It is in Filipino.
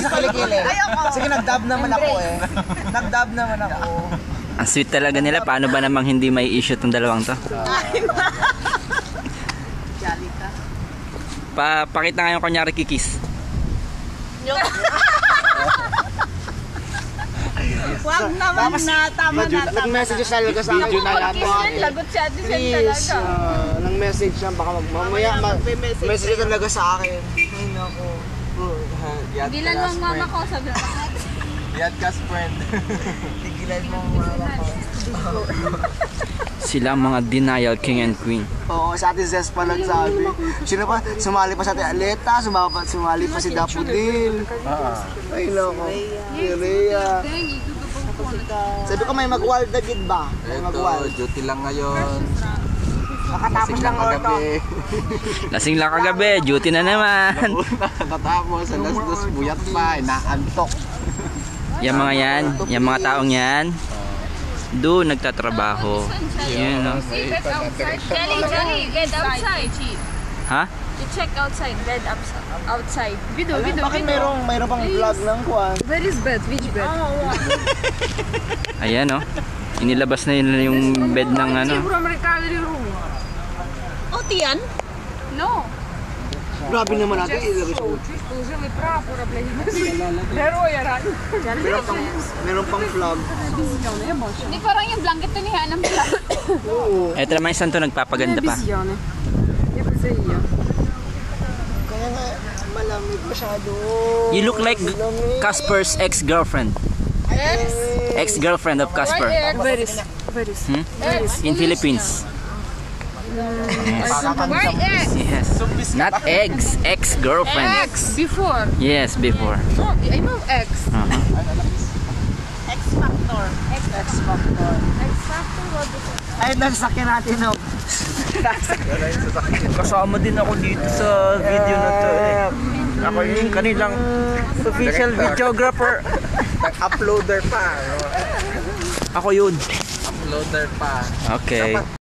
sa kilikili. Sige, nag-dab naman ako eh. Nag-dab naman ako. Ang sweet talaga nila. Paano ba namang hindi may issue tong dalawang to? Jolly ka. Pakita nga yung kunyari kikis. Wag naman na, tama na, tama na. Nag-message siya talaga sa akin. Lagot siya, di siya Please, talaga. nag-message siya. Baka mamaya message talaga sa akin. Ay, naku. Bilan mo ang mama ko, sabi na. Yadkas friend. Tigilan mo ang mama ko. Sila ang mga denial king and queen. Oo, sa atin Zes pa nagsabi. Sino pa? Sumali pa sa atin Aleta, sumali pa si Dapudil. Ay, naku. Rhea. Sabi ko may mag-wild na gid ba? May mag-wild. Duty lang ngayon. Nakatapos lang orto. Lasing lang kagabi, duty na naman. Natapos, alas 2 buyat pa, inaantok. Yung mga yan, yung mga taong yan, doon nagtatrabaho. Yun, no? Bed outside. Jelly, bed outside. Ha? You check outside, bed outside. Video. Bakit mayroong pang vlog ng kuwan? Where is bed? Which bed? Ayan, no? Inilabas na yun yung bed ng ano. From recovery room. Oh, Tian? No. Grabe naman natin ilabas mo. Meron pang vlog. Hindi parang yung blanket na niya ng vlog. Oo. Eto naman yung santo nagpapaganda pa. Kaya nga malamig masyado. You look like Casper's ex-girlfriend. Ex-girlfriend of Casper. Where is? In Philippines. Why ex? Yes. Not eggs, ex-girlfriend. Ex. Before. Yes, before. Oh, I know ex. X Factor. X Factor. Ay, nasasakyan natin no. Kasama din ako dito sa video na to eh. Ako yung kanilang official videographer. Uploader pa. Ako yun. Uploader pa. Okay.